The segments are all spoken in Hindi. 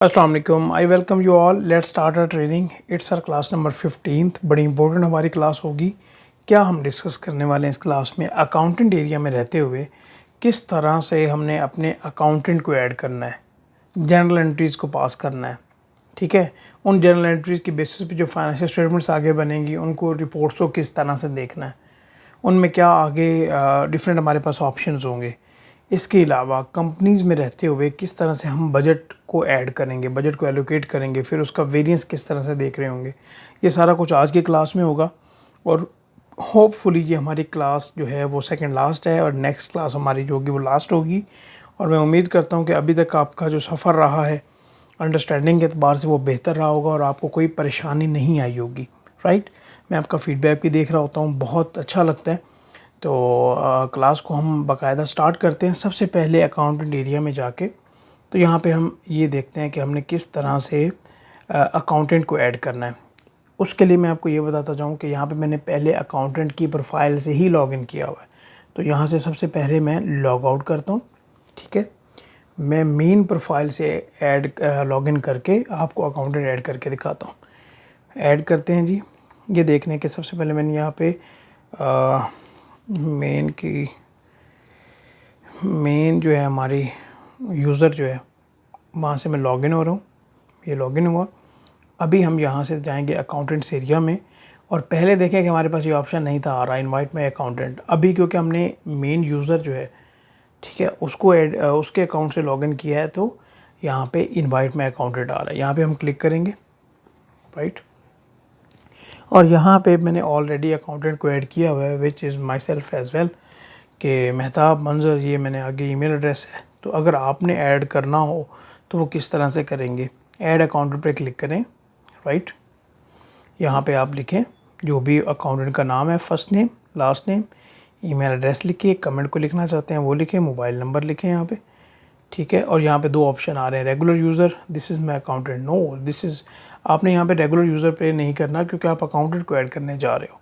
अस्सलाम वालेकुम। I welcome you all. Let's start our training. It's our class number 15। बड़ी इंपॉर्टेंट हमारी क्लास होगी। क्या हम डिस्कस करने वाले हैं इस क्लास में, अकाउंटेंट एरिया में रहते हुए किस तरह से हमने अपने अकाउंटेंट को ऐड करना है, जनरल एंट्रीज़ को पास करना है। ठीक है, उन जनरल एंट्रीज़ की बेसिस पे जो फाइनेंशियल स्टेटमेंट्स आगे बनेंगी उनको रिपोर्ट्स को किस तरह से देखना है, उनमें क्या आगे डिफरेंट हमारे पास ऑप्शंस होंगे। इसके अलावा कंपनीज़ में रहते हुए किस तरह से हम बजट को ऐड करेंगे, बजट को एलोकेट करेंगे, फिर उसका वेरिएंस किस तरह से देख रहे होंगे। ये सारा कुछ आज की क्लास में होगा और होपफुली ये हमारी क्लास जो है वो सेकंड लास्ट है और नेक्स्ट क्लास हमारी जो होगी वो लास्ट होगी। और मैं उम्मीद करता हूँ कि अभी तक आपका जो सफ़र रहा है अंडरस्टैंडिंग के अतबार से वो बेहतर रहा होगा और आपको कोई परेशानी नहीं आई होगी। राइट, मैं आपका फ़ीडबैक भी देख रहा होता हूँ, बहुत अच्छा लगता है। तो क्लास को हम बाकायदा स्टार्ट करते हैं। सबसे पहले अकाउंटेंट एरिया में जाके तो यहाँ पे हम ये देखते हैं कि हमने किस तरह से अकाउंटेंट को ऐड करना है। उसके लिए मैं आपको ये बताता जाऊँ कि यहाँ पे मैंने पहले अकाउंटेंट की प्रोफाइल से ही लॉगिन किया हुआ है। तो यहाँ से सबसे पहले मैं लॉग आउट करता हूँ। ठीक है, मैं मेन प्रोफाइल से ऐड लॉगिन करके आपको अकाउंटेंट ऐड करके दिखाता हूँ। ऐड करते हैं जी। ये देखने के सबसे पहले मैंने यहाँ पे मेन जो है हमारी यूज़र जो है वहाँ से मैं लॉगिन हो रहा हूँ। ये लॉगिन हुआ। अभी हम यहाँ से जाएंगे अकाउंटेंट्स एरिया में और पहले देखें कि हमारे पास ये ऑप्शन नहीं था आ रहा इनवाइट माई अकाउंटेंट। अभी क्योंकि हमने मेन यूज़र जो है, ठीक है, उसको उसके अकाउंट से लॉगिन किया है तो यहाँ पे इनवाइट माई अकाउंटेंट आ रहा है। यहाँ पे हम क्लिक करेंगे। राइट, और यहाँ पे मैंने ऑलरेडी अकाउंटेंट को ऐड किया हुआ है which is my self as well कि मेहताब मंजर, ये मैंने आगे ईमेल एड्रेस है। तो अगर आपने ऐड करना हो तो वो किस तरह से करेंगे, ऐड अकाउंटेंट पे क्लिक करें। राइट, यहाँ पे आप लिखें जो भी अकाउंटेंट का नाम है, first name, last name, email address लिखिए, कमेंट को लिखना चाहते हैं वो लिखें, मोबाइल नंबर लिखें यहाँ पे। ठीक है, और यहाँ पे दो ऑप्शन आ रहे हैं, regular user, this is my accountant, no this is, आपने यहाँ पे रेगुलर यूज़र पे नहीं करना क्योंकि आप अकाउंटेंट को ऐड करने जा रहे हो।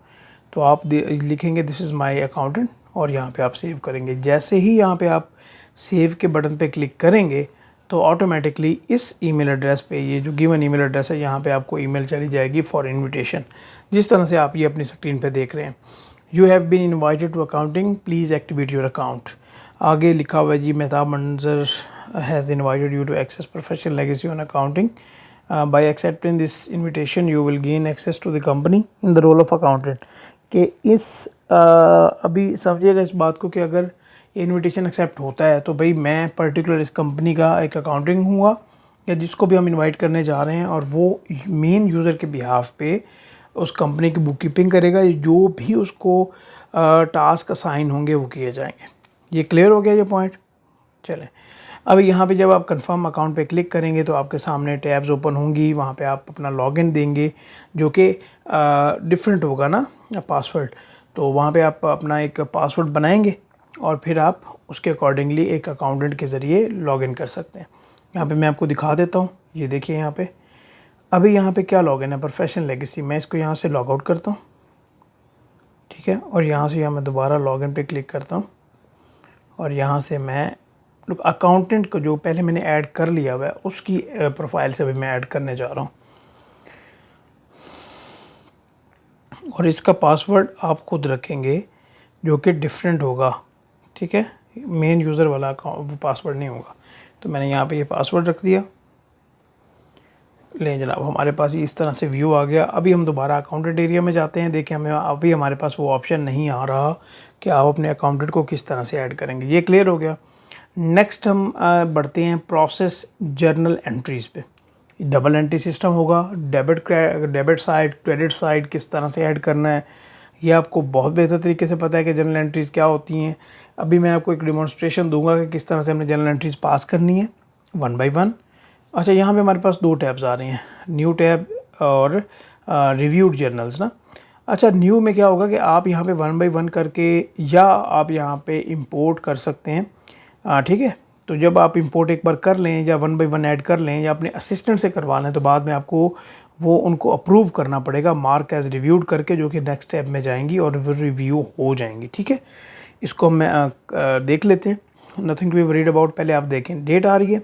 तो आप लिखेंगे दिस इज़ माई अकाउंटेंट और यहाँ पे आप सेव करेंगे। जैसे ही यहाँ पे आप सेव के बटन पे क्लिक करेंगे तो ऑटोमेटिकली इस ईमेल एड्रेस पे, ये जो गिवन ईमेल एड्रेस है, यहाँ पे आपको ईमेल चली जाएगी फॉर इनविटेशन। जिस तरह से आप ये अपनी स्क्रीन पे देख रहे हैं, you have been invited to accounting, please activate your account. आगे लिखा हुआ है जी, Mehtab Manzar has invited you to access professional legacy on accounting. by accepting this invitation you will gain access to the company in the role of accountant। कि इस अभी समझिएगा इस बात को कि अगर इनविटेशन एक्सेप्ट होता है तो भाई मैं पर्टिकुलर इस कंपनी का एक अकाउंटिंग हुआ या जिसको भी हम इनवाइट करने जा रहे हैं और वो मेन यूज़र के बिहाफ पे उस कंपनी की बुक कीपिंग करेगा। जो भी उसको टास्क असाइन होंगे वो किए जाएंगे। ये क्लियर हो गया ये पॉइंट। चलें, अब यहाँ पे जब आप कंफर्म अकाउंट पे क्लिक करेंगे तो आपके सामने टैब्स ओपन होंगी। वहाँ पे आप अपना लॉगिन देंगे जो कि डिफरेंट होगा ना पासवर्ड। तो वहाँ पे आप अपना एक पासवर्ड बनाएंगे और फिर आप उसके अकॉर्डिंगली एक अकाउंटेंट के ज़रिए लॉगिन कर सकते हैं। यहाँ पे मैं आपको दिखा देता हूँ। ये देखिए यहाँ पे अभी यहाँ पे क्या लॉगिन है, प्रोफेशनल लेगेसी। मैं इसको यहाँ से लॉग आउट करता हूँ। ठीक है, और यहाँ से मैं दोबारा लॉगिन पे क्लिक करता हूँ और यहाँ से मैं अकाउंटेंट को जो पहले मैंने ऐड कर लिया हुआ है उसकी प्रोफाइल से भी मैं ऐड करने जा रहा हूँ और इसका पासवर्ड आप खुद रखेंगे जो कि डिफरेंट होगा। ठीक है, मेन यूज़र वाला पासवर्ड नहीं होगा। तो मैंने यहाँ पे ये पासवर्ड रख दिया। ले जनाब, हमारे पास ये इस तरह से व्यू आ गया। अभी हम दोबारा अकाउंटेंट एरिया में जाते हैं। देखिए हमें अभी हमारे पास वो ऑप्शन नहीं आ रहा कि आप अपने अकाउंटेंट को किस तरह से ऐड करेंगे। ये क्लियर हो गया। नेक्स्ट हम बढ़ते हैं प्रोसेस जर्नल एंट्रीज़ पे। डबल एंट्री सिस्टम होगा, डेबिट साइड, क्रेडिट साइड किस तरह से ऐड करना है ये आपको बहुत बेहतर तरीके से पता है कि जनरल एंट्रीज़ क्या होती हैं। अभी मैं आपको एक डेमोन्स्ट्रेशन दूंगा कि किस तरह से हमने जनरल एंट्रीज़ पास करनी है वन बाय वन। अच्छा, यहाँ पे हमारे पास दो टैब्स आ रहे हैं, न्यू टैब और रिव्यूड जर्नल्स ना। अच्छा, न्यू में क्या होगा कि आप यहाँ पे वन बाय वन करके या आप यहाँ पे इंपोर्ट कर सकते हैं। ठीक है, तो जब आप इंपोर्ट एक बार कर लें या वन बाय वन ऐड कर लें या अपने असिस्टेंट से करवा लें तो बाद में आपको वो उनको अप्रूव करना पड़ेगा मार्क एज रिव्यूड करके, जो कि नेक्स्ट स्टेप में जाएंगी और रिव्यू हो जाएंगी। ठीक है, इसको मैं देख लेते हैं। Nothing to be worried about. पहले आप देखें, डेट आ रही है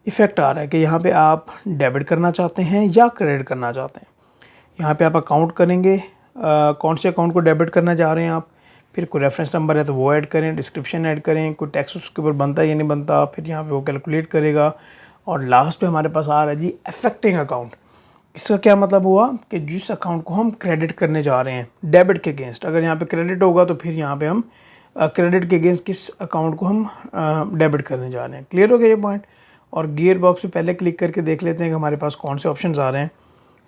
इफ़ेक्ट आ रहा है कि यहाँ पे आप डेबिट करना चाहते हैं या क्रेडिट करना चाहते हैं। यहाँ पे आप अकाउंट करेंगे, कौन से अकाउंट को डेबिट करना चाह रहे हैं आप, फिर कोई रेफरेंस नंबर है तो वो ऐड करें, डिस्क्रिप्शन ऐड करें, कोई टैक्स उसके ऊपर बनता है या नहीं बनता, फिर यहाँ पे वो कैलकुलेट करेगा। और लास्ट पे हमारे पास आ रहा है जी अफेक्टिंग अकाउंट। इसका क्या मतलब हुआ कि जिस अकाउंट को हम क्रेडिट करने जा रहे हैं डेबिट के अगेंस्ट, अगर यहाँ पे क्रेडिट होगा तो फिर यहाँ पे हम क्रेडिट के अगेंस्ट किस अकाउंट को हम डेबिट करने जा रहे हैं। क्लियर हो गया ये पॉइंट। और गियर बॉक्स पे पहले क्लिक करके देख लेते हैं कि हमारे पास कौन से ऑप्शन आ रहे हैं।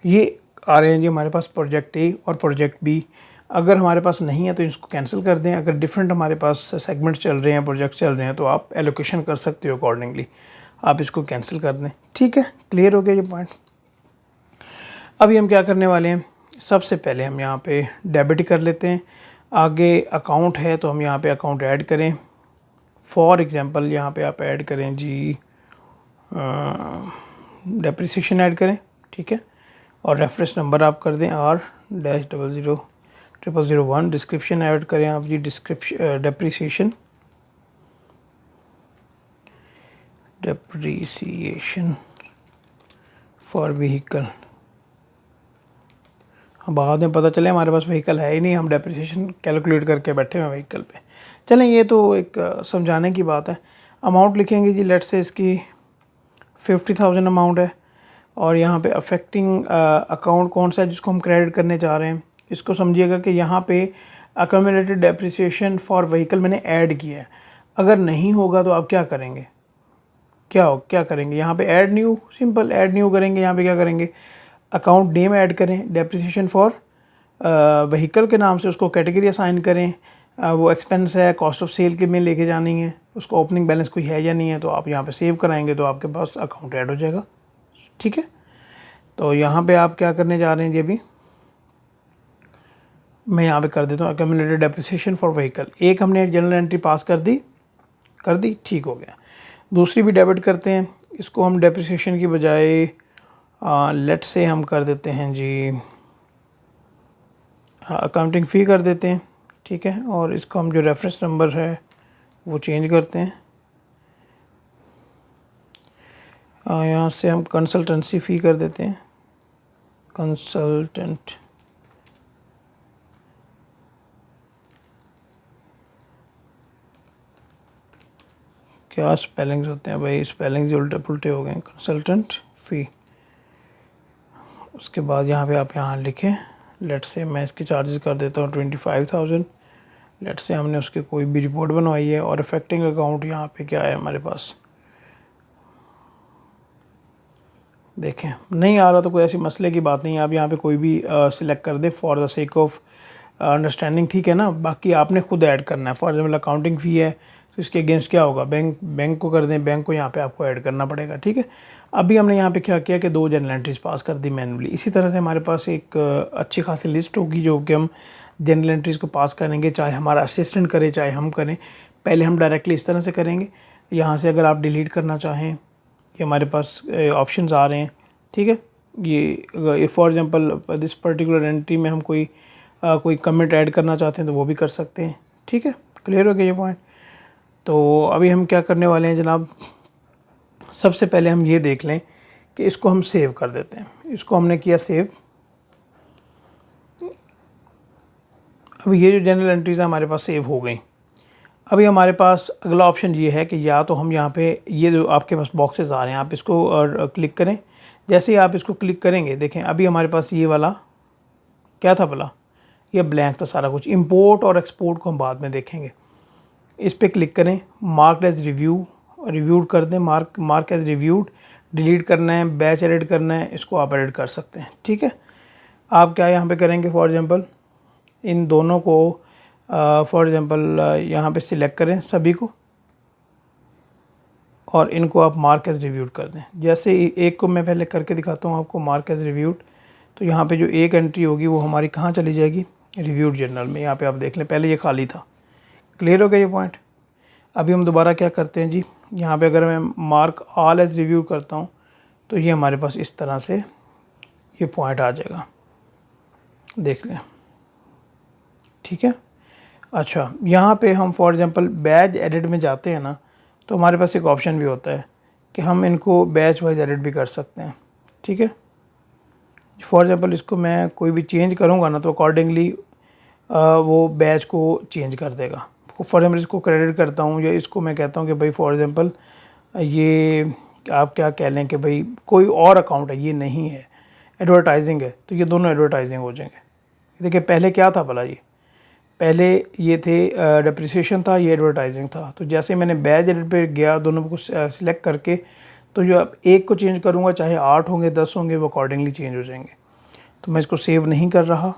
ये आ रहे हैं जी हमारे पास प्रोजेक्ट ए और प्रोजेक्ट बी। अगर हमारे पास नहीं है तो इसको कैंसिल कर दें। अगर डिफरेंट हमारे पास सेगमेंट चल रहे हैं, प्रोजेक्ट चल रहे हैं, तो आप एलोकेशन कर सकते हो अकॉर्डिंगली, आप इसको कैंसिल कर दें। ठीक है, क्लियर हो गया ये पॉइंट। अभी हम क्या करने वाले हैं, सबसे पहले हम यहाँ पे डेबिट कर लेते हैं। आगे अकाउंट है तो हम यहाँ पे अकाउंट ऐड करें। फॉर एग्जांपल यहाँ पे आप ऐड करें जी डेप्रिसिएशन ऐड करें, ठीक है। और रेफरेंस नंबर आप कर दें R-000001। डिस्क्रिप्शन ऐड करें आप जी डेप्रिसिएशन फॉर व्हीकल। बाद में पता चले हमारे पास व्हीकल है ही नहीं, हम डेप्रिसिएशन कैलकुलेट करके बैठे हुए व्हीकल पे। चलें, ये तो एक समझाने की बात है। अमाउंट लिखेंगे जी, लेट्स से इसकी 50,000 अमाउंट है। और यहाँ पे अफेक्टिंग अकाउंट कौन सा है जिसको हम क्रेडिट करने जा रहे हैं, इसको समझिएगा कि यहाँ पे अक्यूमुलेटेड डेप्रिसिएशन फॉर व्हीकल मैंने ऐड किया है। अगर नहीं होगा तो आप क्या करेंगे, क्या करेंगे, यहाँ पे add new, simple add new करेंगे। यहाँ पे क्या करेंगे, अकाउंट नेम ऐड करें, डेप्रिसिएशन फॉर व्हीकल के नाम से उसको कैटेगरी असाइन करें। वो एक्सपेंस है, कॉस्ट ऑफ सेल के में लेके जानी है, उसको ओपनिंग बैलेंस कोई है या नहीं है, तो आप यहाँ पे सेव कराएंगे तो आपके पास अकाउंट ऐड हो जाएगा। ठीक है, तो यहाँ पे आप क्या करने जा रहे हैं जी, अभी मैं यहाँ पे कर देता हूँ अक्यूमुलेटेड डेप्रिसिएशन फॉर व्हीकल। एक हमने जनरल एंट्री पास कर दी, ठीक हो गया। दूसरी भी डेबिट करते हैं, इसको हम डेप्रिसिएशन की बजाय लेट से हम कर देते हैं जी अकाउंटिंग फ़ी कर देते हैं, ठीक है। और इसको हम जो रेफरेंस नंबर है वो चेंज करते हैं। यहाँ से हम कंसल्टेंसी फ़ी कर देते हैं, कंसल्टेंट। क्या स्पेलिंग्स होते हैं भाई, स्पेलिंग्स उल्टे पुल्टे हो गए। कंसल्टेंट फ़ी, उसके बाद यहाँ पे आप यहाँ लिखें, लेट से मैं इसके चार्जेस कर देता हूँ 25,000। लेट से हमने उसकी कोई भी रिपोर्ट बनवाई है। और अफेक्टिंग अकाउंट यहाँ पे क्या है हमारे पास, देखें नहीं आ रहा तो कोई ऐसी मसले की बात नहीं है, आप यहाँ पे कोई भी सिलेक्ट कर दे for the sake of understanding, ठीक है ना। बाकी आपने खुद ऐड करना है। फॉर एग्जाम्पल अकाउंटिंग फ़ी है तो इसके अगेंस्ट क्या होगा, बैंक को कर दें, बैंक को यहाँ पे आपको ऐड करना पड़ेगा, ठीक है। अभी हमने यहाँ पे क्या किया कि 2 जनरल एंट्रीज पास कर दी मैनुअली। इसी तरह से हमारे पास एक अच्छी खासी लिस्ट होगी जो कि हम जनरल एंट्रीज़ को पास करेंगे, चाहे हमारा असिस्टेंट करे चाहे हम करें। पहले हम डायरेक्टली इस तरह से करेंगे। यहाँ से अगर आप डिलीट करना चाहें, ये हमारे पास ऑप्शंस आ रहे हैं, ठीक है। ये for example this particular entry में हम कोई कमेंट ऐड करना चाहते हैं तो वो भी कर सकते हैं, ठीक है। क्लियर हो गया ये पॉइंट। तो अभी हम क्या करने वाले हैं जनाब, सबसे पहले हम ये देख लें कि इसको हम सेव कर देते हैं। इसको हमने किया सेव। अब ये जो जनरल एंट्रीज़ हमारे पास सेव हो गई। अभी हमारे पास अगला ऑप्शन ये है कि या तो हम यहाँ पे ये जो आपके पास बॉक्सेस आ रहे हैं आप इसको क्लिक करें। जैसे ही आप इसको क्लिक करेंगे, देखें अभी हमारे पास ये वाला क्या था भला, ये ब्लैंक था सारा कुछ। इंपोर्ट और एक्सपोर्ट को हम बाद में देखेंगे। इस पर क्लिक करें, मार्क एज रिव्यूड कर दें, मार्क एज रिव्यूड। डिलीट करना है, बैच एडिट करना है, इसको आप एडिट कर सकते हैं, ठीक है। आप क्या यहाँ पे करेंगे, फॉर एग्जांपल इन दोनों को फॉर एग्जांपल यहाँ पे सिलेक्ट करें सभी को, और इनको आप मार्क एज रिव्यूड कर दें। जैसे एक को मैं पहले करके दिखाता हूँ आपको, मार्क एज रिव्यूड। तो यहाँ पे जो एक एंट्री होगी वो हमारी कहाँ चली जाएगी, रिव्यूड जनरल में। यहाँ पे आप देख लें, पहले ये खाली था। क्लियर हो गया ये पॉइंट। अभी हम दोबारा क्या करते हैं जी, यहाँ पे अगर मैं मार्क ऑल एज रिव्यू करता हूँ तो ये हमारे पास इस तरह से ये पॉइंट आ जाएगा, देख लें, ठीक है। अच्छा, यहाँ पे हम फॉर एग्जांपल बैच एडिट में जाते हैं ना, तो हमारे पास एक ऑप्शन भी होता है कि हम इनको बैच वाइज एडिट भी कर सकते हैं। ठीक है, फॉर एग्ज़ाम्पल इसको मैं कोई भी चेंज करूँगा ना तो अकॉर्डिंगली वो बैच को चेंज कर देगा। फॉर एग्ज़ाम्पल इसको क्रेडिट करता हूँ या इसको मैं कहता हूँ कि भाई फॉर एग्ज़ाम्पल ये आप क्या कह लें कि भाई कोई और अकाउंट है, ये नहीं है, एडवर्टाइजिंग है, तो ये दोनों एडवर्टाइजिंग हो जाएंगे। देखिए पहले क्या था भला, ये पहले ये थे डिप्रिसिएशन था, ये एडवर्टाइजिंग था। तो जैसे मैंने बैच एडिट पे गया, दोनों को सिलेक्ट करके, तो जो अब एक को चेंज करूँगा चाहे 8 होंगे 10 होंगे, वो अकॉर्डिंगली चेंज हो जाएंगे। तो मैं इसको सेव नहीं कर रहा।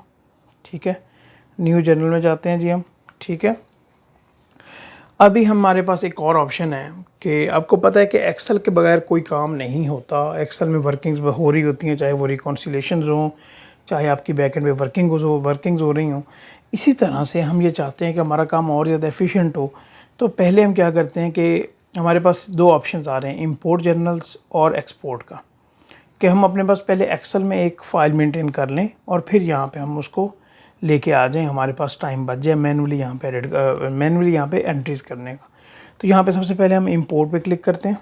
ठीक है, न्यू जर्नल में जाते हैं जी हम। ठीक है, अभी हमारे पास एक और ऑप्शन है कि आपको पता है कि एक्सेल के बगैर कोई काम नहीं होता। एक्सेल में वर्किंग्स हो रही होती हैं, चाहे वो रिकॉन्सिलेशंस हों, चाहे आपकी बैकएंड में वर्किंग्स हो रही हों। इसी तरह से हम ये चाहते हैं कि हमारा काम और ज़्यादा एफिशिएंट हो। तो पहले हम क्या करते हैं कि हमारे पास दो ऑप्शंस आ रहे हैं, इंपोर्ट जर्नल्स और एक्सपोर्ट का, कि हम अपने पास पहले एक्सेल में एक फ़ाइल मेंटेन कर लें और फिर यहाँ पे हम उसको लेके आ जाएं, हमारे पास टाइम बच जाए मैनुअली यहाँ पे एंट्रीज़ करने का। तो यहाँ पे सबसे पहले हम इंपोर्ट पे क्लिक करते हैं।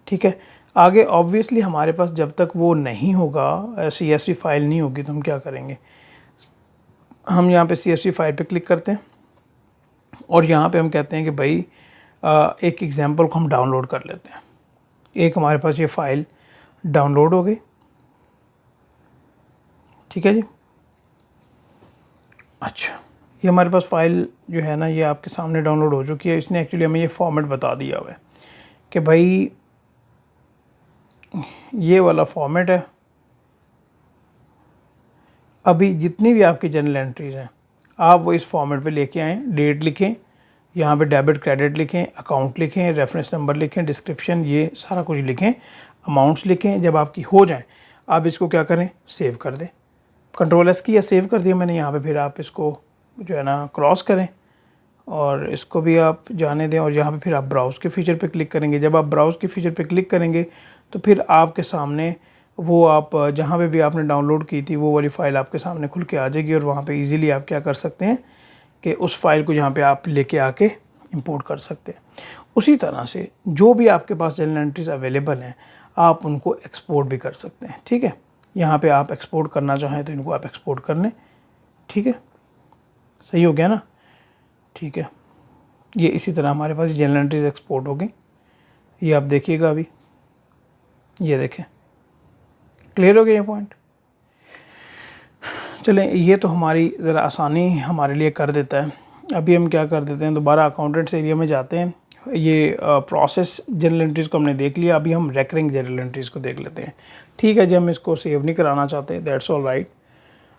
ठीक है, आगे ऑब्वियसली हमारे पास जब तक वो नहीं होगा, CSV फाइल नहीं होगी, तो हम क्या करेंगे, हम यहाँ पे CSV फाइल पे क्लिक करते हैं और यहाँ पे हम कहते हैं कि भाई एक एग्जांपल को हम डाउनलोड कर लेते हैं। एक हमारे पास ये फ़ाइल डाउनलोड हो गई। ठीक है जी, अच्छा, ये हमारे पास फ़ाइल जो है ना, ये आपके सामने डाउनलोड हो चुकी है। इसने एक्चुअली हमें ये फॉर्मेट बता दिया हुआ है कि भाई ये वाला फॉर्मेट है। अभी जितनी भी आपकी जर्नल एंट्रीज़ हैं, आप वो इस फॉर्मेट पे लेके आएँ। डेट लिखें, यहाँ पे डेबिट क्रेडिट लिखें, अकाउंट लिखें, रेफरेंस नंबर लिखें, डिस्क्रिप्शन, ये सारा कुछ लिखें, अमाउंट्स लिखें। जब आपकी हो जाए, आप इसको क्या करें, सेव कर दें। कंट्रोल-S की या सेव कर दिया मैंने यहाँ पे। फिर आप इसको जो है ना क्रॉस करें और इसको भी आप जाने दें और यहाँ पे फिर आप ब्राउज़ के फीचर पे क्लिक करेंगे। जब आप ब्राउज़ के फीचर पे क्लिक करेंगे तो फिर आपके सामने वो आप जहाँ पे भी आपने डाउनलोड की थी वो वाली फ़ाइल आपके सामने खुल के आ जाएगी और वहाँ पे इजीली आप क्या कर सकते हैं कि उस फाइल को यहाँ पे आप लेके आके इंपोर्ट कर सकते हैं। उसी तरह से जो भी आपके पास जर्नल एंट्रीज अवेलेबल हैं, आप उनको एक्सपोर्ट भी कर सकते हैं। ठीक है, यहाँ पे आप एक्सपोर्ट करना चाहें तो इनको आप एक्सपोर्ट कर लें। ठीक है, सही हो गया ना। ठीक है, ये इसी तरह हमारे पास जर्नल एंट्रीज एक्सपोर्ट हो गई। ये आप देखिएगा, अभी ये देखें, क्लियर हो गया ये पॉइंट। चलें, ये तो हमारी ज़रा आसानी हमारे लिए कर देता है। अभी हम क्या कर देते हैं, दोबारा अकाउंटेंट्स एरिया में जाते हैं। ये प्रोसेस जर्नल एंट्रीज़ को हमने देख लिया। अभी हम रेकरिंग जर्नल एंट्रीज़ को देख लेते हैं। ठीक है जी, हम इसको सेव नहीं कराना चाहते, दैट्स ऑल राइट।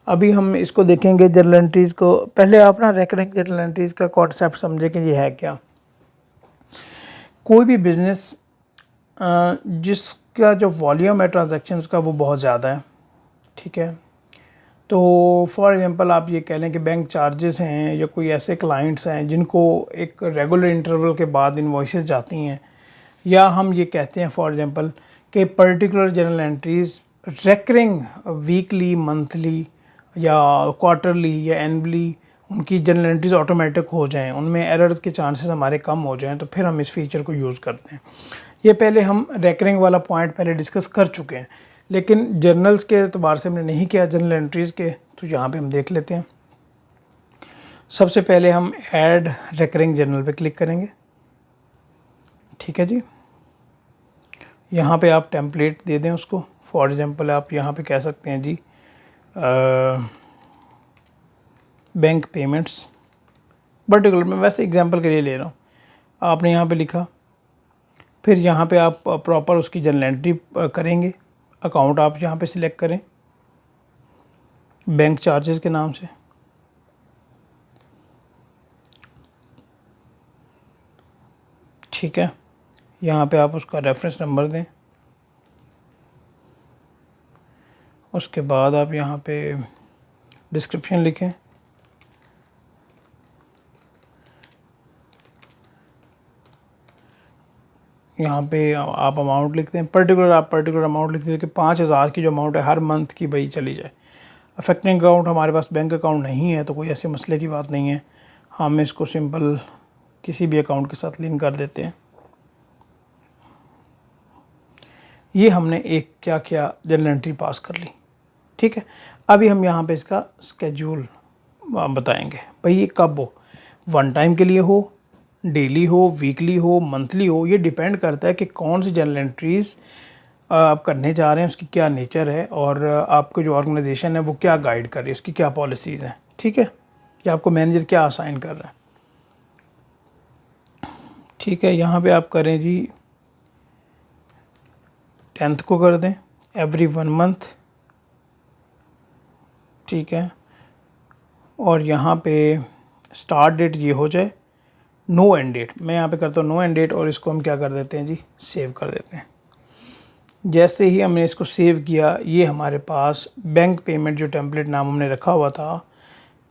अभी हम इसको देखेंगे जर्नल एंट्रीज़ को। पहले आप ना रेकरिंग जर्नल एंट्रीज़ का कॉन्सेप्ट समझे कि ये है क्या। कोई भी बिज़नेस जिसका जो वॉल्यूम है ट्रांजैक्शंस का वो बहुत ज़्यादा है, ठीक है, तो फॉर एग्जांपल आप ये कह लें कि बैंक चार्जेस हैं या कोई ऐसे क्लाइंट्स हैं जिनको एक रेगुलर इंटरवल के बाद इनवॉइसेस जाती हैं, या हम ये कहते हैं फॉर एग्जांपल कि particular journal entries recurring weekly, monthly या क्वार्टरली या एनुअली उनकी जर्नल एंट्रीज ऑटोमेटिक हो जाएं, उनमें एरर्स के चांसेस हमारे कम हो जाएं, तो फिर हम इस फीचर को यूज़ करते हैं। ये पहले हम रेकरिंग वाला पॉइंट पहले डिस्कस कर चुके हैं, लेकिन जर्नल्स के एतबार से हमने नहीं किया जर्नल एंट्रीज़ के, तो यहाँ पे हम देख लेते हैं। सबसे पहले हम ऐड रेकरिंग जर्नल पे क्लिक करेंगे। ठीक है जी, यहाँ पे आप टेम्पलेट दे दें उसको। फॉर एग्जांपल आप यहाँ पे कह सकते हैं जी बैंक पेमेंट्स, पर्टिकुलर मैं वैसे एग्जांपल के लिए ले रहा हूँ। आपने यहाँ पे लिखा, फिर यहाँ पे आप प्रॉपर उसकी जर्नल एंट्री करेंगे। अकाउंट आप यहाँ पे सिलेक्ट करें बैंक चार्जेस के नाम से। ठीक है, यहाँ पे आप उसका रेफरेंस नंबर दें। उसके बाद आप यहाँ पे डिस्क्रिप्शन लिखें। यहाँ पे आप अमाउंट लिखते हैं, पर्टिकुलर अमाउंट लिखते हैं कि 5000 की जो अमाउंट है हर मंथ की भाई चली जाए। अफेक्टिंग अकाउंट, हमारे पास बैंक अकाउंट नहीं है तो कोई ऐसे मसले की बात नहीं है, हम इसको सिंपल किसी भी अकाउंट के साथ लिंक कर देते हैं। ये हमने एक क्या किया, जर्नल एंट्री पास कर ली। ठीक है, अभी हम यहाँ पे इसका स्केड्यूल बताएंगे भाई ये कब हो, वन टाइम के लिए हो, डेली हो, वीकली हो, मंथली हो। ये डिपेंड करता है कि कौन सी जर्नल एंट्रीज़ आप करने जा रहे हैं, उसकी क्या नेचर है और आपको जो ऑर्गेनाइजेशन है वो क्या गाइड कर रही है, उसकी क्या पॉलिसीज़ हैं। ठीक है, कि आपको मैनेजर क्या असाइन कर रहा है। ठीक है, यहाँ पे आप करें जी 10th को कर दें, एवरी 1 मंथ। ठीक है, और यहाँ पे स्टार्ट डेट ये हो जाए, नो एंड डेट। मैं यहाँ पे करता हूँ नो एंड डेट और इसको हम क्या कर देते हैं जी, सेव कर देते हैं। जैसे ही हमने इसको सेव किया, ये हमारे पास बैंक पेमेंट जो टेम्पलेट नाम हमने रखा हुआ था,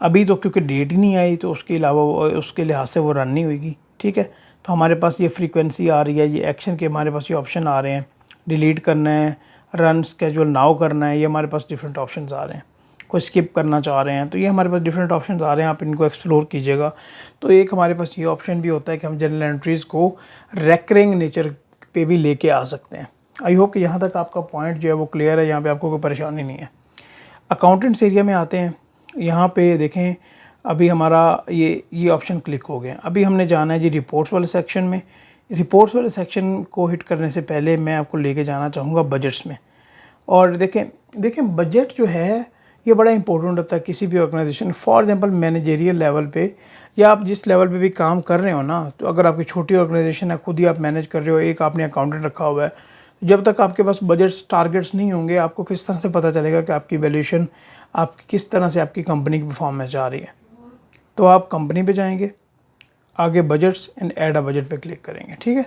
अभी तो क्योंकि डेट ही नहीं आई तो उसके अलावा उसके लिहाज से वो रन नहीं होगी। ठीक है, तो हमारे पास ये फ्रीक्वेंसी आ रही है, ये एक्शन के हमारे पास ये ऑप्शन आ रहे हैं, डिलीट करना है, रन स्केड्यूल नाउ करना है, ये हमारे पास डिफरेंट ऑप्शंस आ रहे हैं। कोई स्किप करना चाह रहे हैं तो ये हमारे पास डिफरेंट ऑप्शंस आ रहे हैं, आप इनको एक्सप्लोर कीजिएगा। तो एक हमारे पास ये ऑप्शन भी होता है कि हम जर्नल एंट्रीज़ को रेकरिंग नेचर पे भी लेके आ सकते हैं। आई होप कि यहाँ तक आपका पॉइंट जो है वो क्लियर है, यहाँ पे आपको कोई परेशानी नहीं है। अकाउंटेंट्स एरिया में आते हैं, यहाँ पे देखें अभी हमारा ये ऑप्शन क्लिक हो गया। अभी हमने जाना है जी रिपोर्ट्स वाले सेक्शन में। रिपोर्ट्स वाले सेक्शन को हिट करने से पहले मैं आपको लेके जाना चाहूँगा बजट्स में। और देखें बजट जो है ये बड़ा इंपॉर्टेंट होता है किसी भी organisation. For example managerial level पे या आप जिस लेवल पे भी काम कर रहे हो ना, तो अगर आपकी छोटी ऑर्गेनाइजेशन है, खुद ही आप मैनेज कर रहे हो, एक आपने अकाउंटेंट रखा हुआ है, जब तक आपके पास बजट्स टारगेट्स नहीं होंगे, आपको किस तरह से पता चलेगा कि आपकी वैल्यूएशन आपकी किस तरह से आपकी कंपनी की परफॉर्मेंस जा रही है। तो आप कंपनी पे जाएंगे, आगे budgets and add a budget पे क्लिक करेंगे। ठीक है,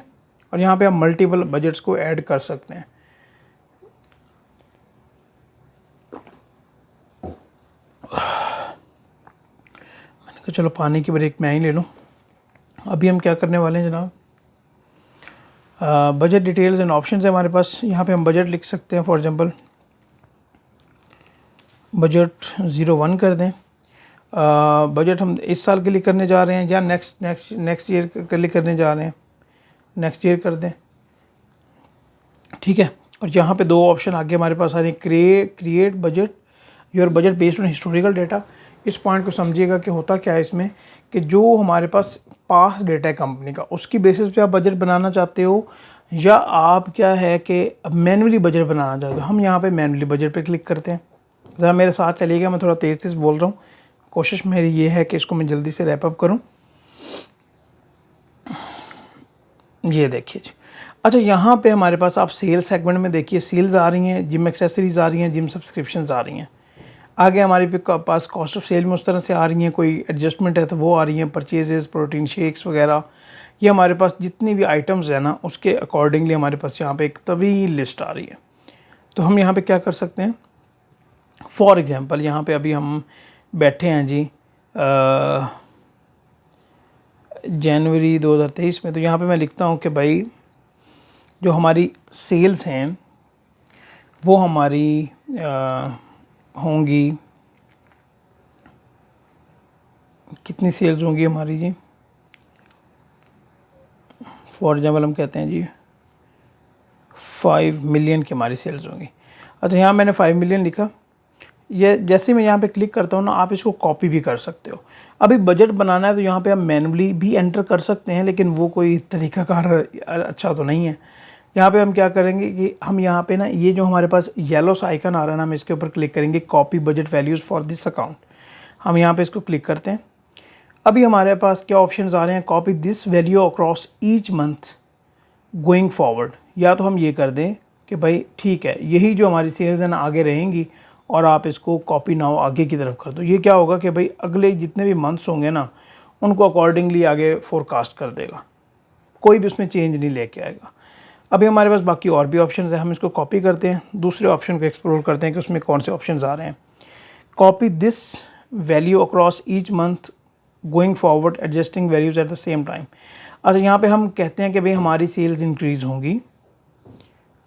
और यहाँ पे आप मल्टीपल बजट्स को ऐड कर सकते हैं। मैंने कहा चलो पानी की ब्रेक मैं ही ले लूँ। अभी हम क्या करने वाले हैं जनाब, बजट डिटेल्स एंड ऑप्शंस है हमारे पास। यहाँ पे हम बजट लिख सकते हैं, फॉर एग्जांपल बजट 01 कर दें। बजट हम इस साल के लिए करने जा रहे हैं या नेक्स्ट ईयर के लिए करने जा रहे हैं, नेक्स्ट ईयर कर दें। ठीक है, और यहाँ पे दो ऑप्शन आगे हमारे पास आ रहे हैं, create budget, your budget based on historical data. इस पॉइंट को समझिएगा कि होता क्या है इसमें, कि जो हमारे पास पास डेटा है कंपनी का, उसकी बेसिस पे आप बजट बनाना चाहते हो या आप क्या है कि मैनुअली बजट बनाना चाहते हो। हम यहाँ पे मैनुअली बजट पे क्लिक करते हैं। ज़रा मेरे साथ चलिएगा, मैं थोड़ा तेज़ बोल रहा हूँ, कोशिश मेरी ये है कि इसको मैं जल्दी से रैप अप करूँ। ये देखिए जी, अच्छा यहाँ पे हमारे पास आप सेल सेगमेंट में देखिए, सेल्स आ रही हैं, जिम एक्सेसरीज आ रही हैं, जिम सब्सक्रिप्शंस आ रही हैं। आगे हमारे पास कॉस्ट ऑफ सेल में उस तरह से आ रही हैं, कोई एडजस्टमेंट है तो वो आ रही हैं, परचेजेस, प्रोटीन शेक्स वगैरह। ये हमारे पास जितनी भी आइटम्स हैं ना, उसके अकॉर्डिंगली हमारे पास यहाँ पे एक तवील लिस्ट आ रही है। तो हम यहाँ पे क्या कर सकते हैं, फॉर एग्ज़ाम्पल यहाँ पे अभी हम बैठे हैं जी जनवरी 2023 में, तो यहाँ पे मैं लिखता हूँ कि भाई जो हमारी सेल्स हैं वो हमारी होंगी, कितनी सेल्स होंगी हमारी जी, फॉर एग्जाम्पल हम कहते हैं जी 5 मिलियन की हमारी सेल्स होंगी। अच्छा यहाँ मैंने 5 मिलियन लिखा। ये जैसे मैं यहाँ पे क्लिक करता हूँ ना, आप इसको कॉपी भी कर सकते हो। अभी बजट बनाना है तो यहाँ पे आप मैनुअली भी एंटर कर सकते हैं, लेकिन वो कोई तरीकाकार अच्छा तो नहीं है। यहाँ पे हम क्या करेंगे कि हम यहाँ पे ना, ये जो हमारे पास येलो सा आइकन आ रहा है ना, हम इसके ऊपर क्लिक करेंगे, copy budget values for this account. हम यहाँ पे इसको क्लिक करते हैं। अभी हमारे पास क्या ऑप्शंस आ रहे हैं, copy this value across each month going forward. या तो हम ये कर दें कि भाई ठीक है, यही जो हमारी सेल्स हैं ना आगे रहेंगी और आप इसको कॉपी नाउ आगे की तरफ कर दो। ये क्या होगा कि भाई अगले जितने भी मंथ्स होंगे ना, उनको अकॉर्डिंगली आगे फोरकास्ट कर देगा, कोई भी उसमें चेंज नहीं लेके आएगा। अभी हमारे पास बाकी और भी ऑप्शन है, हम इसको कॉपी करते हैं, दूसरे ऑप्शन को एक्सप्लोर करते हैं कि उसमें कौन से ऑप्शन आ रहे हैं। Copy this value across each month going forward adjusting values at the same time. अच्छा यहाँ पे हम कहते हैं कि भाई हमारी सेल्स इंक्रीज़ होंगी।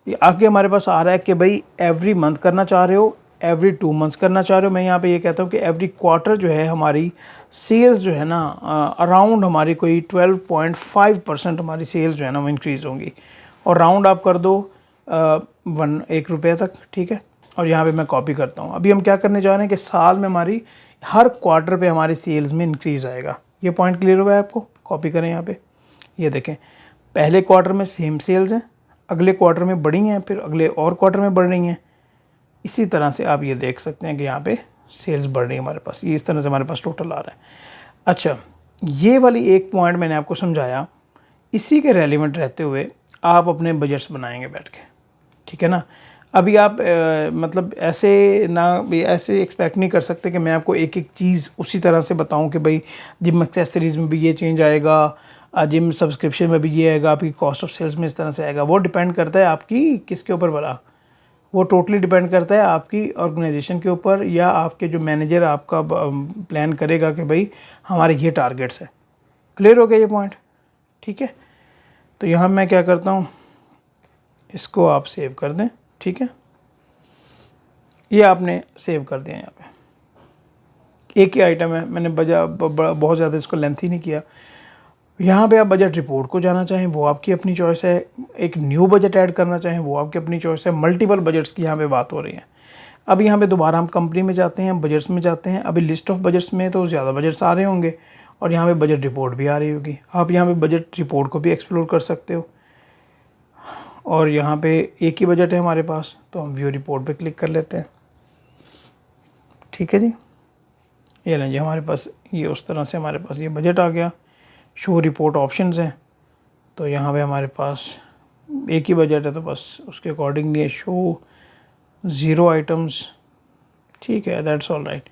आगे हमारे पास आ रहा है कि भाई एवरी मंथ करना चाह रहे हो, एवरी 2 मंथ्स करना चाह रहे हो। मैं यहाँ पे ये कहता हूँ कि एवरी क्वार्टर जो है हमारी सेल्स जो है ना, अराउंड हमारी कोई 12.5% हमारी सेल्स जो है ना वो इंक्रीज़ होंगी। और राउंड आप कर दो 1 रुपये तक, ठीक है। और यहाँ पे मैं कॉपी करता हूँ। अभी हम क्या करने जा रहे हैं कि साल में हमारी हर क्वार्टर पे हमारी सेल्स में इंक्रीज़ आएगा। ये पॉइंट क्लियर हुआ है आपको? कॉपी करें यहाँ पे, ये देखें पहले क्वार्टर में सेम सेल्स हैं, अगले क्वार्टर में बढ़ी हैं, फिर अगले और क्वार्टर में बढ़ रही हैं। इसी तरह से आप ये देख सकते हैं कि यहाँ पे सेल्स बढ़ रही है हमारे पास, ये इस तरह से हमारे पास टोटल आ रहा है। अच्छा, ये वाली एक पॉइंट मैंने आपको समझाया, इसी के रेलिवेंट रहते हुए आप अपने बजट्स बनाएंगे बैठ के, ठीक है ना। अभी आप मतलब ऐसे एक्सपेक्ट नहीं कर सकते कि मैं आपको एक एक चीज़ उसी तरह से बताऊं कि भाई जिम एक्सेसरीज़ में भी ये चेंज आएगा, जिम सब्सक्रिप्शन में भी ये आएगा, आपकी कॉस्ट ऑफ सेल्स में इस तरह से आएगा। वो डिपेंड करता है आपकी किसके ऊपर भला, वो टोटली डिपेंड करता है आपकी ऑर्गेनाइजेशन के ऊपर, या आपके जो मैनेजर आपका प्लान करेगा कि भाई हमारे ये टारगेट्स है। क्लियर हो गया ये पॉइंट? ठीक है। तो यहाँ मैं क्या करता हूँ, इसको आप सेव कर दें, ठीक है। ये आपने सेव कर दिया। यहाँ पे एक ही आइटम है, मैंने बहुत ज़्यादा इसको लेंथी नहीं किया। यहाँ पे आप बजट रिपोर्ट को जाना चाहें वो आपकी अपनी चॉइस है, एक न्यू बजट ऐड करना चाहें वो आपकी अपनी चॉइस है। मल्टीपल बजट्स की यहाँ पे बात हो रही है। अब यहाँ पे दोबारा हम कंपनी में जाते हैं, बजट्स में जाते हैं। अभी लिस्ट ऑफ बजट्स में तो ज़्यादा बजट्स आ रहे होंगे और यहाँ पे बजट रिपोर्ट भी आ रही होगी। आप यहाँ पे बजट रिपोर्ट को भी एक्सप्लोर कर सकते हो। और यहाँ पे एक ही बजट है हमारे पास, तो हम व्यू रिपोर्ट पे क्लिक कर लेते हैं, ठीक है जी। ये लें जी, हमारे पास ये उस तरह से हमारे पास ये बजट आ गया। शो रिपोर्ट ऑप्शंस हैं, तो यहाँ पे हमारे पास एक ही बजट है, तो बस उसके अकॉर्डिंगली शो 0 आइटम्स, ठीक है, दैट्स ऑल राइट।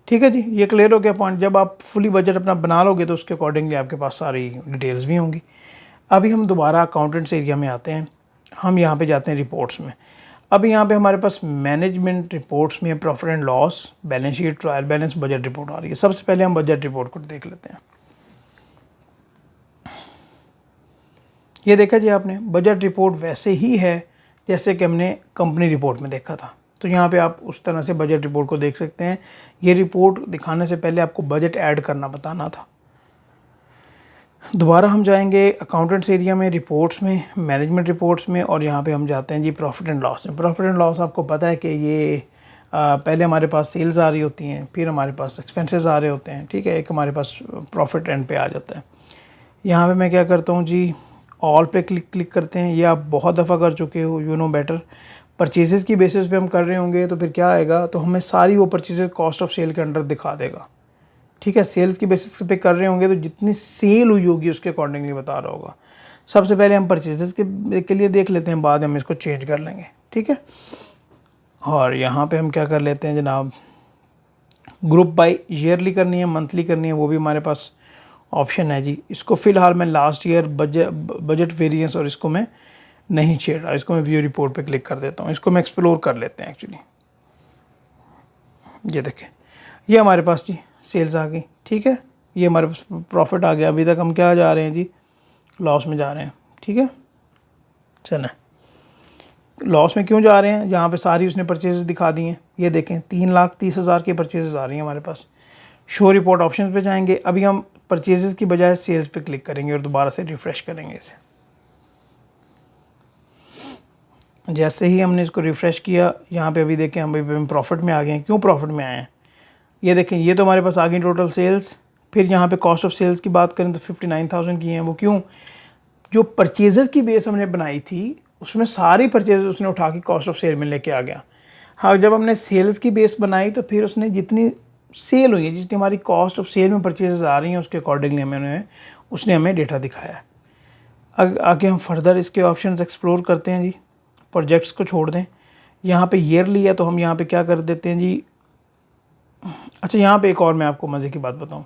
ठीक है जी, ये क्लियर हो गया पॉइंट। जब आप फुली बजट अपना बना लोगे तो उसके अकॉर्डिंगली आपके पास सारी डिटेल्स भी होंगी। अभी हम दोबारा अकाउंटेंट्स एरिया में आते हैं, हम यहाँ पे जाते हैं रिपोर्ट्स में। अब यहाँ पे हमारे पास मैनेजमेंट रिपोर्ट्स में profit and loss, balance sheet, trial balance, budget report आ रही है। सबसे पहले हम बजट रिपोर्ट को देख लेते हैं। ये देखा जी आपने, बजट रिपोर्ट वैसे ही है जैसे कि हमने कंपनी रिपोर्ट में देखा था। तो यहाँ पे आप उस तरह से बजट रिपोर्ट को देख सकते हैं। ये रिपोर्ट दिखाने से पहले आपको बजट ऐड करना बताना था। दोबारा हम जाएंगे अकाउंटेंट्स एरिया में, रिपोर्ट्स में, मैनेजमेंट रिपोर्ट्स में, और यहाँ पे हम जाते हैं जी प्रॉफिट एंड लॉस में। प्रॉफिट एंड लॉस आपको पता है कि ये पहले हमारे पास सेल्स आ रही होती हैं, फिर हमारे पास एक्सपेंसेस आ रहे होते हैं, ठीक है। एक हमारे पास प्रॉफिट एंड पे आ जाता है। यहाँ पे मैं क्या करता हूँ जी, ऑल पे क्लिक करते हैं। ये आप बहुत दफ़ा कर चुके हो, यू नो बेटर। परचेजेस की बेसिस पे हम कर रहे होंगे तो फिर क्या आएगा, तो हमें सारी वो परचेजेस कॉस्ट ऑफ सेल के अंडर दिखा देगा, ठीक है। सेल्स की बेसिस पे कर रहे होंगे तो जितनी सेल हुई होगी उसके अकॉर्डिंगली बता रहा होगा। सबसे पहले हम परचेजेस के लिए देख लेते हैं, बाद में हम इसको चेंज कर लेंगे, ठीक है। और यहाँ पे हम क्या कर लेते हैं जनाब, ग्रुप बाय ईयरली करनी है, मंथली करनी है, वो भी हमारे पास ऑप्शन है जी। इसको फ़िलहाल मैं लास्ट ईयर बजट वेरिएंस और इसको मैं नहीं छेड़ रहा, इसको मैं व्यू रिपोर्ट पे क्लिक कर देता हूँ। इसको मैं एक्सप्लोर कर लेते हैं एक्चुअली। ये देखें, ये हमारे पास जी सेल्स आ गई, ठीक है। ये हमारे पास प्रॉफिट आ गया। अभी तक हम क्या जा रहे हैं जी, लॉस में जा रहे हैं, ठीक है। चलें, लॉस में क्यों जा रहे हैं, यहाँ पे सारी उसने परचेजेस दिखा दी हैं। ये देखें 3,30,000 की परचेजेस आ रही हैं हमारे पास। शो रिपोर्ट ऑप्शंस पे जाएंगे। अभी हम परचेजेस की बजाय सेल्स पे क्लिक करेंगे और दोबारा से रिफ़्रेश करेंगे इसे। जैसे ही हमने इसको रिफ़्रेश किया, यहाँ पे अभी देखें हम प्रॉफिट में आ गए हैं। क्यों प्रॉफिट में आए हैं, ये देखें, ये तो हमारे पास आ गई टोटल सेल्स। फिर यहाँ पे कॉस्ट ऑफ सेल्स की बात करें तो 59,000 की हैं। वो क्यों, जो परचेजेस की बेस हमने बनाई थी उसमें सारी परचेज उसने उठा के कॉस्ट ऑफ सेल में लेके आ गया। हाँ, जब हमने सेल्स की बेस बनाई तो फिर उसने जितनी सेल हुई है, जितनी हमारी कॉस्ट ऑफ सेल में परचेजेस आ रही हैं, उसके अकॉर्डिंगली उसने हमें डेटा दिखाया। आगे हम फर्दर इसके ऑप्शंस एक्सप्लोर करते हैं जी। प्रोजेक्ट्स को छोड़ दें, यहाँ पे ईयरली है तो हम यहाँ पे क्या कर देते हैं जी। अच्छा, यहाँ पे एक और मैं आपको मज़े की बात बताऊँ,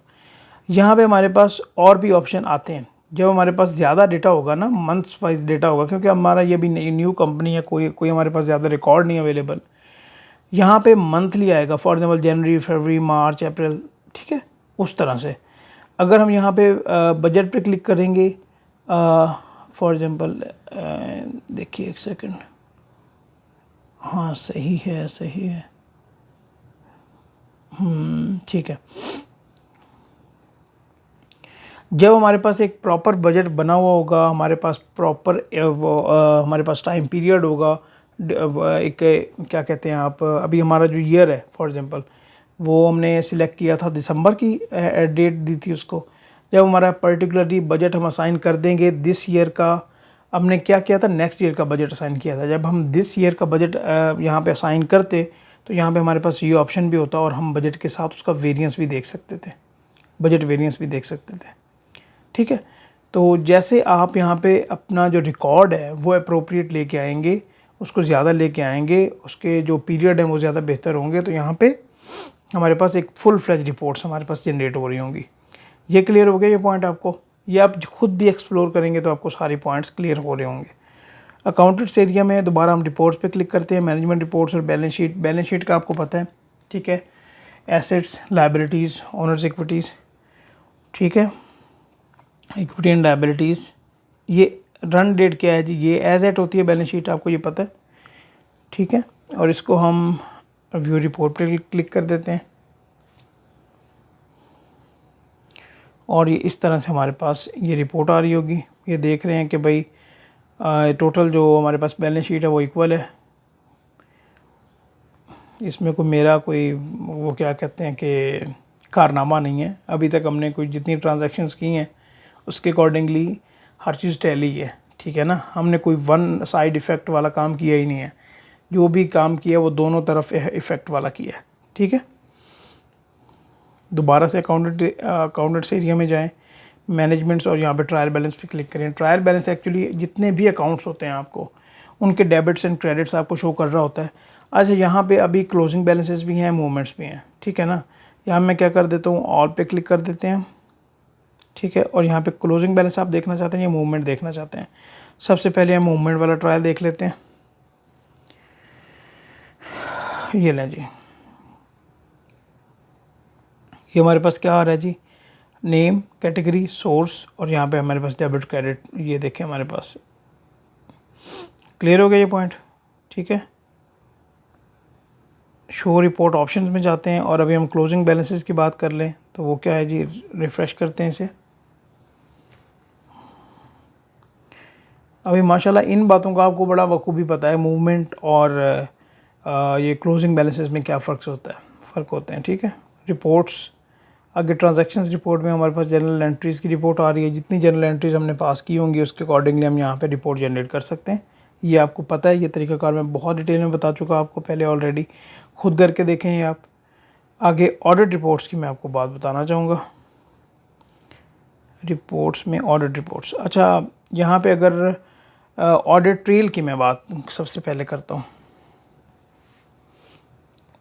यहाँ पे हमारे पास और भी ऑप्शन आते हैं जब हमारे पास ज़्यादा डेटा होगा ना, मंथ्स वाइज डेटा होगा, क्योंकि हमारा ये भी न्यू कंपनी है, कोई हमारे पास ज़्यादा रिकॉर्ड नहीं अवेलेबल। यहाँ पे मंथली आएगा, फॉर एग्जांपल जनवरी, फरवरी, मार्च, अप्रैल, ठीक है, उस तरह से। अगर हम यहाँ पे बजट पे क्लिक करेंगे, फॉर एग्जांपल देखिए एक सेकंड, हाँ सही है, सही है, ठीक है। जब हमारे पास एक प्रॉपर बजट बना हुआ होगा, हमारे पास प्रॉपर हमारे पास टाइम पीरियड होगा, एक क्या कहते हैं आप, अभी हमारा जो ईयर है फॉर एग्जांपल वो हमने सिलेक्ट किया था दिसंबर की डेट दी थी उसको। जब हमारा पर्टिकुलरली बजट हम असाइन कर देंगे दिस ईयर का, हमने क्या किया था, नेक्स्ट ईयर का बजट असाइन किया था। जब हम दिस ईयर का बजट यहाँ पे असाइन करते तो यहाँ पे हमारे पास ये ऑप्शन भी होता और हम बजट के साथ उसका वेरिएंस भी देख सकते थे, बजट वेरिएंस भी देख सकते थे। ठीक है, तो जैसे आप यहाँ पे अपना जो रिकॉर्ड है वो अप्रोप्रिएट लेके आएंगे, उसको ज़्यादा लेके आएंगे, उसके जो पीरियड हैं वो ज़्यादा बेहतर होंगे, तो यहाँ पे हमारे पास एक फुल फ्लेज रिपोर्ट्स हमारे पास जनरेट हो रही होंगी। ये क्लियर हो गया ये पॉइंट आपको? ये आप खुद भी एक्सप्लोर करेंगे तो आपको सारे पॉइंट्स क्लियर हो रहे होंगे। अकाउंटेंट्स एरिया में दोबारा हम रिपोर्ट्स पे क्लिक करते हैं, मैनेजमेंट रिपोर्ट्स और बैलेंस शीट। बैलेंस शीट का आपको पता है, ठीक है, एसेट्स, लायबिलिटीज़, ओनर्स इक्विटीज़, ठीक है, इक्विटी एंड लायबिलिटीज़। ये रन डेट क्या है जी, ये एज एट होती है बैलेंस शीट, आपको ये पता है, ठीक है। और इसको हम व्यू रिपोर्ट पे क्लिक कर देते हैं और ये इस तरह से हमारे पास ये रिपोर्ट आ रही होगी। ये देख रहे हैं कि भाई टोटल जो हमारे पास बैलेंस शीट है वो इक्वल है, इसमें कोई मेरा कोई वो क्या कहते हैं कि कारनामा नहीं है। अभी तक हमने कोई जितनी ट्रांजैक्शंस की हैं उसके अकॉर्डिंगली हर चीज़ टैली है, ठीक है ना। हमने कोई वन साइड इफ़ेक्ट वाला काम किया ही नहीं है, जो भी काम किया वो दोनों तरफ इफ़ेक्ट वाला किया है, ठीक है। दोबारा से अकाउंटेंट्स एरिया में जाएं, मैनेजमेंट्स और यहाँ पे ट्रायल बैलेंस पे क्लिक करें। ट्रायल बैलेंस एक्चुअली जितने भी अकाउंट्स होते हैं आपको उनके डेबिट्स एंड क्रेडिट्स आपको शो कर रहा होता है। अच्छा, यहाँ पे अभी क्लोजिंग बैलेंसेस भी हैं, मूवमेंट्स भी हैं, ठीक है ना। यहाँ मैं क्या कर देता हूँ, ऑल पे क्लिक कर देते हैं, ठीक है। और यहाँ पे क्लोजिंग बैलेंस आप देखना चाहते हैं या मूवमेंट देखना चाहते हैं? सबसे पहले हम मूवमेंट वाला ट्रायल देख लेते हैं। ये लें जी, ये हमारे पास क्या आ रहा है जी, नेम, कैटेगरी, सोर्स और यहाँ पे हमारे पास डेबिट क्रेडिट। ये देखें हमारे पास क्लियर हो गया ये पॉइंट, ठीक है। शो रिपोर्ट ऑप्शंस में जाते हैं और अभी हम क्लोजिंग बैलेंसेस की बात कर लें तो वो क्या है जी, रिफ़्रेश करते हैं इसे। अभी माशाल्लाह इन बातों का आपको बड़ा बखूबी पता है, मूवमेंट और ये क्लोजिंग बैलेंसेस में क्या फ़र्क होते हैं, ठीक है। रिपोर्ट्स, आगे ट्रांजैक्शंस रिपोर्ट में हमारे पास जनरल एंट्रीज़ की रिपोर्ट आ रही है। जितनी जनरल एंट्रीज़ हमने पास की होंगी उसके अकॉर्डिंगली हम यहाँ पे रिपोर्ट जनरेट कर सकते हैं। ये आपको पता है, ये तरीक़ाकार मैं बहुत डिटेल में बता चुका आपको पहले ऑलरेडी, खुद करके देखें ये आप। आगे ऑडिट रिपोर्ट्स की मैं आपको बात बताना चाहूँगा। रिपोर्ट्स में ऑडिट रिपोर्ट्स, अच्छा यहाँ पे अगर ऑडिट ट्रेल की मैं बात सबसे पहले करता हूँ।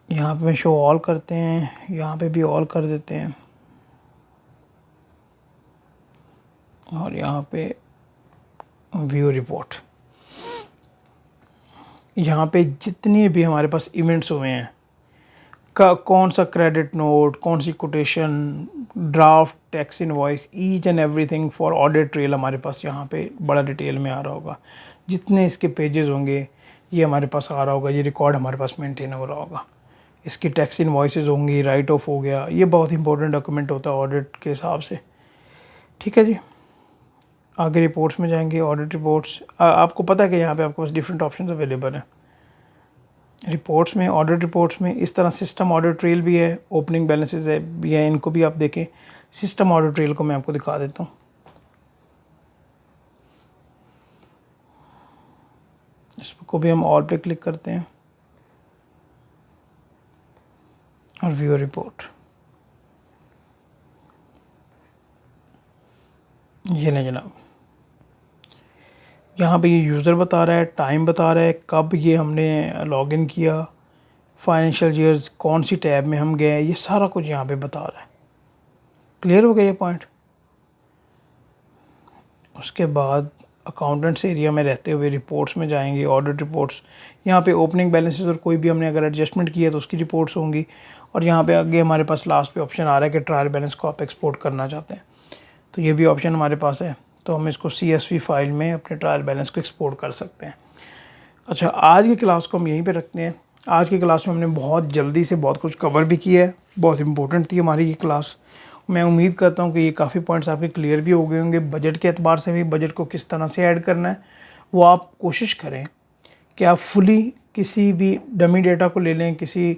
यहाँ पे शो ऑल करते हैं, यहाँ पे भी ऑल कर देते हैं और यहाँ पे व्यू रिपोर्ट। यहाँ पे जितने भी हमारे पास इवेंट्स हुए हैं, का कौन सा क्रेडिट नोट, कौन सी quotation, draft, tax invoice, each and everything for audit trail हमारे पास यहाँ पे बड़ा डिटेल में आ रहा होगा। जितने इसके पेजेस होंगे ये हमारे पास आ रहा होगा, ये रिकॉर्ड हमारे पास मेंटेन हो रहा होगा। इसकी टैक्स इनवॉइसेस होंगी, राइट ऑफ हो गया, ये बहुत इंपॉर्टेंट डॉक्यूमेंट होता है ऑडिट के हिसाब से, ठीक है जी। आगे रिपोर्ट्स में जाएंगे, ऑडिट रिपोर्ट्स। आपको पता है कि यहाँ पे आपके पास डिफरेंट ऑप्शन अवेलेबल हैं रिपोर्ट्स में, ऑडिट रिपोर्ट्स में। इस तरह सिस्टम ऑडिट ट्रेल भी है, ओपनिंग बैलेंसेस है भी है, इनको भी आप देखें। सिस्टम ऑडिट ट्रेल को मैं आपको दिखा देता हूँ। इसको भी हम ऑल पे क्लिक करते हैं और व्यू रिपोर्ट। ये लें जनाब, यहाँ पे ये यूज़र बता रहा है, टाइम बता रहा है, कब ये हमने लॉगिन किया, फाइनेंशियल ईयर्स, कौन सी टैब में हम गए, ये सारा कुछ यहाँ पे बता रहा है। क्लियर हो गया ये पॉइंट? उसके बाद अकाउंटेंट्स एरिया में रहते हुए रिपोर्ट्स में जाएंगे, ऑडिट रिपोर्ट्स। यहाँ पे ओपनिंग बैलेंसेस और कोई भी हमने अगर एडजस्टमेंट किया तो उसकी रिपोर्ट्स होंगी। और यहाँ पे आगे हमारे पास लास्ट पे ऑप्शन आ रहा है कि ट्रायल बैलेंस को आप एक्सपोर्ट करना चाहते हैं, तो ये भी ऑप्शन हमारे पास है। तो हम इसको CSV फाइल में अपने ट्रायल बैलेंस को एक्सपोर्ट कर सकते हैं। अच्छा, आज की क्लास को हम यहीं पे रखते हैं। आज की क्लास में हमने बहुत जल्दी से बहुत कुछ कवर भी किया है, बहुत इंपॉर्टेंट थी हमारी ये क्लास। मैं उम्मीद करता हूँ कि ये काफ़ी पॉइंट्स आपके क्लियर भी हो गए होंगे। बजट के एतबार से भी, बजट को किस तरह से ऐड करना है वो आप कोशिश करें कि आप फुली किसी भी डमी डेटा को ले लें, किसी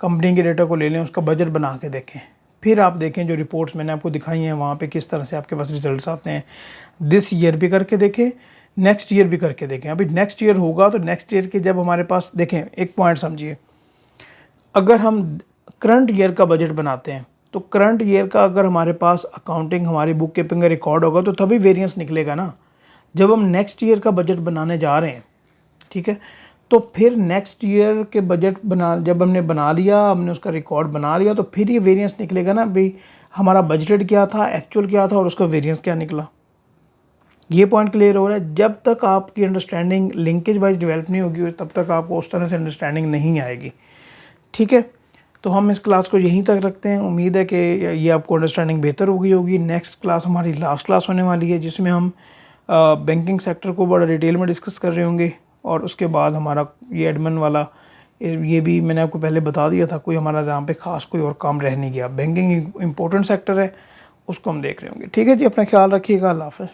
कंपनी के डेटा को ले लें, उसका बजट बना के देखें, फिर आप देखें जो रिपोर्ट्स मैंने आपको दिखाई हैं वहाँ पे किस तरह से आपके पास रिजल्ट्स आते हैं। दिस ईयर भी करके देखें, नेक्स्ट ईयर भी करके देखें। अभी नेक्स्ट ईयर होगा तो नेक्स्ट ईयर के जब हमारे पास देखें, एक पॉइंट समझिए, अगर हम करंट ईयर का बजट बनाते हैं तो करंट ईयर का अगर हमारे पास अकाउंटिंग हमारी बुक कीपिंग का रिकॉर्ड होगा तो तभी वेरिएंस निकलेगा ना। जब हम नेक्स्ट ईयर का बजट बनाने जा रहे हैं, ठीक है, तो फिर नेक्स्ट ईयर के बजट जब हमने बना लिया, हमने उसका रिकॉर्ड बना लिया, तो फिर ये वेरिएंस निकलेगा ना भाई, हमारा बजटेड क्या था, एक्चुअल क्या था और उसका वेरिएंस क्या निकला। ये पॉइंट क्लियर हो रहा है। जब तक आपकी अंडरस्टैंडिंग लिंकेज वाइज डेवलप नहीं होगी तब तक आपको उस तरह से अंडरस्टैंडिंग नहीं आएगी, ठीक है। तो हम इस क्लास को यहीं तक रखते हैं। उम्मीद है कि ये आपको अंडरस्टैंडिंग बेहतर हो गई होगी। नेक्स्ट क्लास हमारी लास्ट क्लास होने वाली है जिसमें हम बैंकिंग सेक्टर को बड़ा डिटेल में डिस्कस कर रहे होंगे, और उसके बाद हमारा ये एडमिन वाला, ये भी मैंने आपको पहले बता दिया था, कोई हमारा जहाँ पे ख़ास कोई और काम रह नहीं गया। बैंकिंग इंपॉर्टेंट सेक्टर है, उसको हम देख रहे होंगे। ठीक है जी, अपना ख्याल रखिएगा। अल्लाह हाफ़िज़।